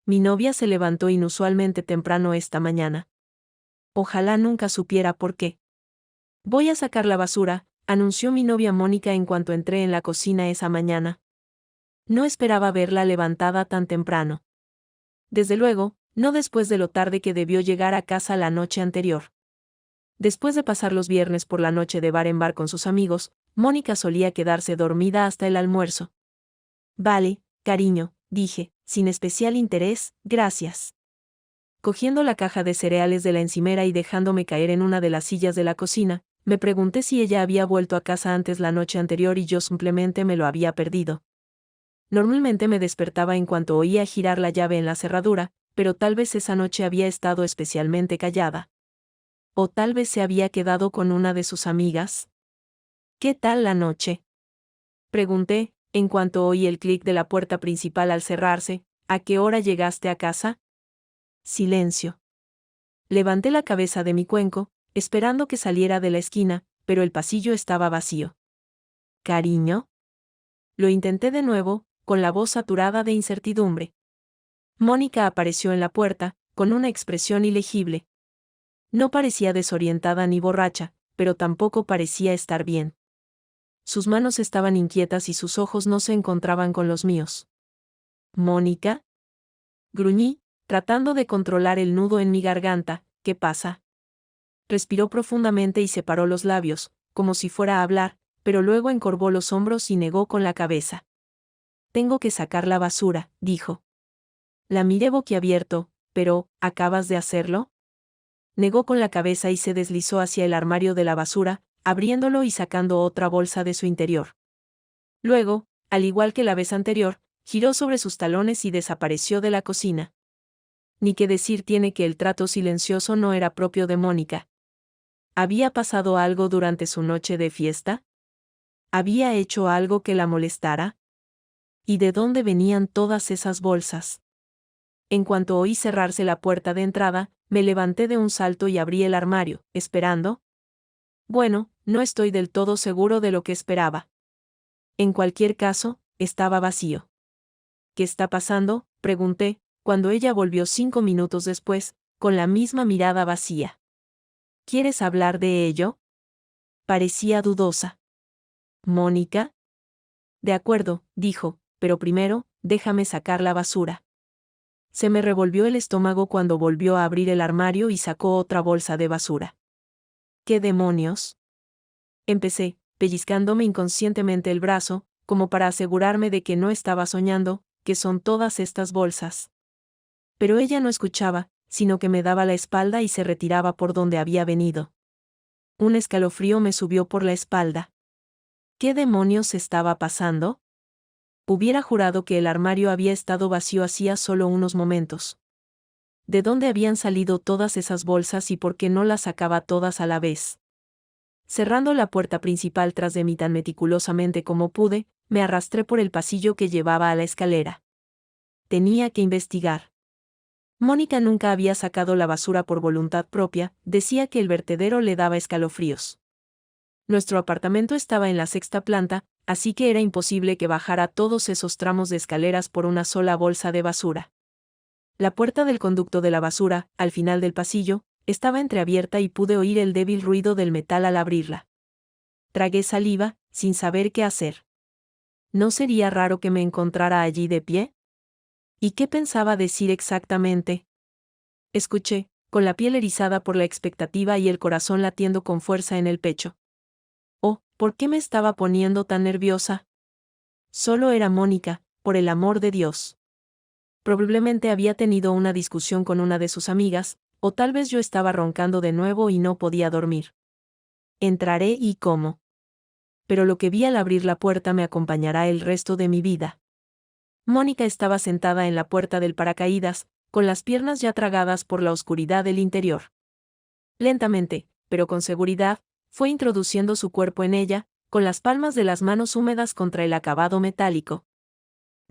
Mi novia se levantó inusualmente temprano esta mañana. Ojalá nunca supiera por qué. Voy a sacar la basura, anunció mi novia Mónica en cuanto entré en la cocina esa mañana. No esperaba verla levantada tan temprano. Desde luego, no después de lo tarde que debió llegar a casa la noche anterior. Después de pasar los viernes por la noche de bar en bar con sus amigos, Mónica solía quedarse dormida hasta el almuerzo. Vale, cariño, dije, sin especial interés, gracias. Cogiendo la caja de cereales de la encimera y dejándome caer en una de las sillas de la cocina, me pregunté si ella había vuelto a casa antes la noche anterior y yo simplemente me lo había perdido. Normalmente me despertaba en cuanto oía girar la llave en la cerradura, pero tal vez esa noche había estado especialmente callada. O tal vez se había quedado con una de sus amigas. ¿Qué tal la noche?, pregunté, en cuanto oí el clic de la puerta principal al cerrarse. ¿A qué hora llegaste a casa? Silencio. Levanté la cabeza de mi cuenco, esperando que saliera de la esquina, pero el pasillo estaba vacío. ¿Cariño? Lo intenté de nuevo, con la voz saturada de incertidumbre. Mónica apareció en la puerta, con una expresión ilegible. No parecía desorientada ni borracha, pero tampoco parecía estar bien. Sus manos estaban inquietas y sus ojos no se encontraban con los míos. ¿Mónica? Gruñí, tratando de controlar el nudo en mi garganta. ¿Qué pasa? Respiró profundamente y separó los labios, como si fuera a hablar, pero luego encorvó los hombros y negó con la cabeza. Tengo que sacar la basura, dijo. La miré boquiabierto. Pero, ¿acabas de hacerlo? Negó con la cabeza y se deslizó hacia el armario de la basura, abriéndolo y sacando otra bolsa de su interior. Luego, al igual que la vez anterior, giró sobre sus talones y desapareció de la cocina. Ni qué decir tiene que el trato silencioso no era propio de Mónica. ¿Había pasado algo durante su noche de fiesta? ¿Había hecho algo que la molestara? ¿Y de dónde venían todas esas bolsas? En cuanto oí cerrarse la puerta de entrada, me levanté de un salto y abrí el armario, esperando. Bueno, no estoy del todo seguro de lo que esperaba. En cualquier caso, estaba vacío. ¿Qué está pasando?, pregunté, cuando ella volvió 5 minutos después, con la misma mirada vacía. ¿Quieres hablar de ello? Parecía dudosa. ¿Mónica? De acuerdo, dijo, pero primero, déjame sacar la basura. Se me revolvió el estómago cuando volvió a abrir el armario y sacó otra bolsa de basura. ¿Qué demonios? Empecé, pellizcándome inconscientemente el brazo, como para asegurarme de que no estaba soñando. ¿Qué son todas estas bolsas? Pero ella no escuchaba, sino que me daba la espalda y se retiraba por donde había venido. Un escalofrío me subió por la espalda. ¿Qué demonios estaba pasando? Hubiera jurado que el armario había estado vacío hacía solo unos momentos. ¿De dónde habían salido todas esas bolsas y por qué no las sacaba todas a la vez? Cerrando la puerta principal tras de mí tan meticulosamente como pude, me arrastré por el pasillo que llevaba a la escalera. Tenía que investigar. Mónica nunca había sacado la basura por voluntad propia, decía que el vertedero le daba escalofríos. Nuestro apartamento estaba en la 6ª planta, así que era imposible que bajara todos esos tramos de escaleras por una sola bolsa de basura. La puerta del conducto de la basura, al final del pasillo, estaba entreabierta y pude oír el débil ruido del metal al abrirla. Tragué saliva, sin saber qué hacer. ¿No sería raro que me encontrara allí de pie? ¿Y qué pensaba decir exactamente? Escuché, con la piel erizada por la expectativa y el corazón latiendo con fuerza en el pecho. Oh, ¿por qué me estaba poniendo tan nerviosa? Solo era Mónica, por el amor de Dios. Probablemente había tenido una discusión con una de sus amigas, o tal vez yo estaba roncando de nuevo y no podía dormir. Entraré y cómo. Pero lo que vi al abrir la puerta me acompañará el resto de mi vida. Mónica estaba sentada en la puerta del paracaídas, con las piernas ya tragadas por la oscuridad del interior. Lentamente, pero con seguridad, fue introduciendo su cuerpo en ella, con las palmas de las manos húmedas contra el acabado metálico.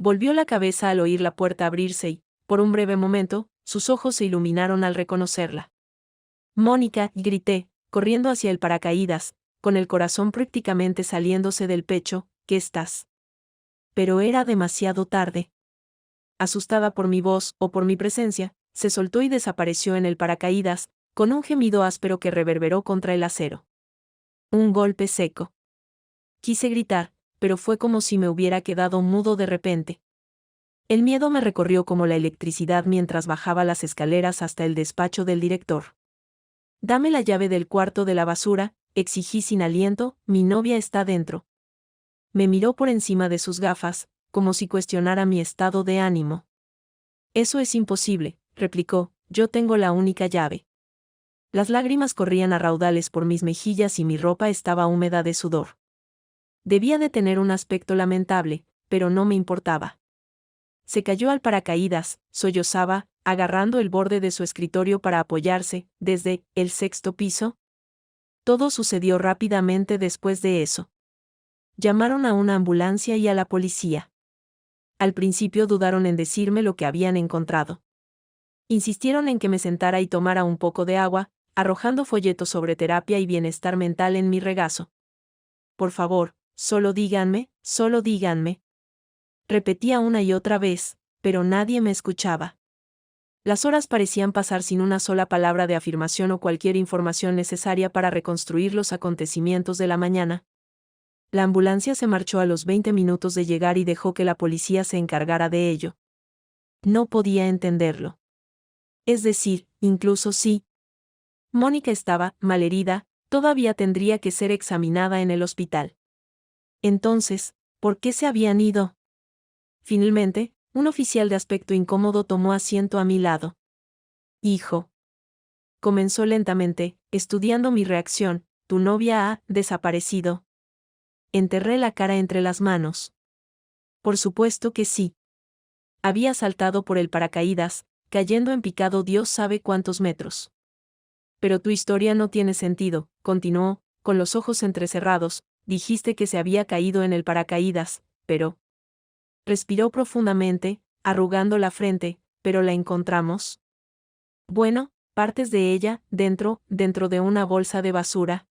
Volvió la cabeza al oír la puerta abrirse y, por un breve momento, sus ojos se iluminaron al reconocerla. «Mónica», grité, corriendo hacia el paracaídas, con el corazón prácticamente saliéndose del pecho, «¿qué estás?». Pero era demasiado tarde. asustada por mi voz o por mi presencia, se soltó y desapareció en el paracaídas, con un gemido áspero que reverberó contra el acero. Un golpe seco. Quise gritar, pero fue como si me hubiera quedado mudo de repente. El miedo me recorrió como la electricidad mientras bajaba las escaleras hasta el despacho del director. «Dame la llave del cuarto de la basura», exigí sin aliento, «mi novia está dentro». Me miró por encima de sus gafas, como si cuestionara mi estado de ánimo. «Eso es imposible», replicó, «yo tengo la única llave». Las lágrimas corrían a raudales por mis mejillas y mi ropa estaba húmeda de sudor. Debía de tener un aspecto lamentable, pero no me importaba. Se cayó al paracaídas, sollozaba, agarrando el borde de su escritorio para apoyarse, desde el 6º piso. Todo sucedió rápidamente después de eso. Llamaron a una ambulancia y a la policía. Al principio dudaron en decirme lo que habían encontrado. Insistieron en que me sentara y tomara un poco de agua, arrojando folletos sobre terapia y bienestar mental en mi regazo. «Por favor, solo díganme», repetía una y otra vez, pero nadie me escuchaba. Las horas parecían pasar sin una sola palabra de afirmación o cualquier información necesaria para reconstruir los acontecimientos de la mañana. La ambulancia se marchó a los 20 minutos de llegar y dejó que la policía se encargara de ello. No podía entenderlo. Es decir, incluso si Mónica estaba malherida, todavía tendría que ser examinada en el hospital. Entonces, ¿por qué se habían ido? Finalmente, un oficial de aspecto incómodo tomó asiento a mi lado. «Hijo», comenzó lentamente, estudiando mi reacción, «tu novia ha desaparecido». Enterré la cara entre las manos. Por supuesto que sí. Había saltado por el paracaídas, cayendo en picado Dios sabe cuántos metros. «Pero tu historia no tiene sentido», continuó, con los ojos entrecerrados, «dijiste que se había caído en el paracaídas, pero...». Respiró profundamente, arrugando la frente, «¿pero la encontramos?». «Bueno, partes de ella, dentro de una bolsa de basura».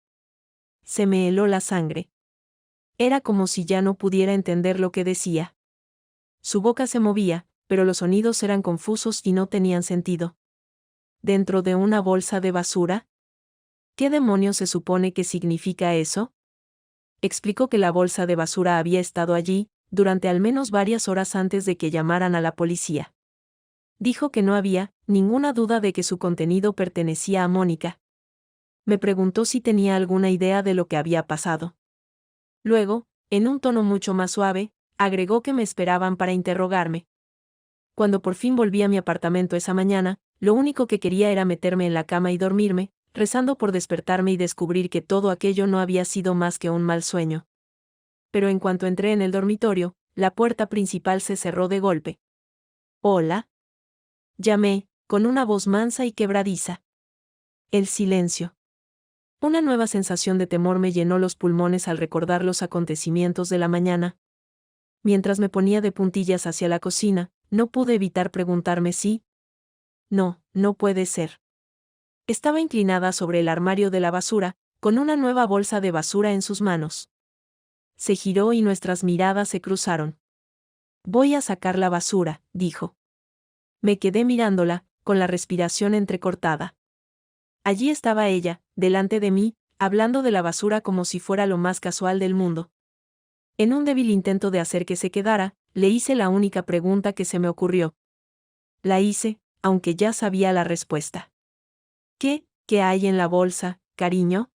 Se me heló la sangre. Era como si ya no pudiera entender lo que decía. Su boca se movía, pero los sonidos eran confusos y no tenían sentido. ¿Dentro de una bolsa de basura? ¿Qué demonios se supone que significa eso? Explicó que la bolsa de basura había estado allí, durante al menos varias horas antes de que llamaran a la policía. Dijo que no había ninguna duda de que su contenido pertenecía a Mónica. Me preguntó si tenía alguna idea de lo que había pasado. Luego, en un tono mucho más suave, agregó que me esperaban para interrogarme. Cuando por fin volví a mi apartamento esa mañana, lo único que quería era meterme en la cama y dormirme, rezando por despertarme y descubrir que todo aquello no había sido más que un mal sueño. Pero en cuanto entré en el dormitorio, la puerta principal se cerró de golpe. «Hola», llamé, con una voz mansa y quebradiza. El silencio. Una nueva sensación de temor me llenó los pulmones al recordar los acontecimientos de la mañana. Mientras me ponía de puntillas hacia la cocina, no pude evitar preguntarme si... No puede ser. Estaba inclinada sobre el armario de la basura, con una nueva bolsa de basura en sus manos. Se giró y nuestras miradas se cruzaron. «Voy a sacar la basura», dijo. Me quedé mirándola, con la respiración entrecortada. Allí estaba ella, delante de mí, hablando de la basura como si fuera lo más casual del mundo. En un débil intento de hacer que se quedara, le hice la única pregunta que se me ocurrió. La hice, aunque ya sabía la respuesta. ¿Qué hay en la bolsa, cariño?».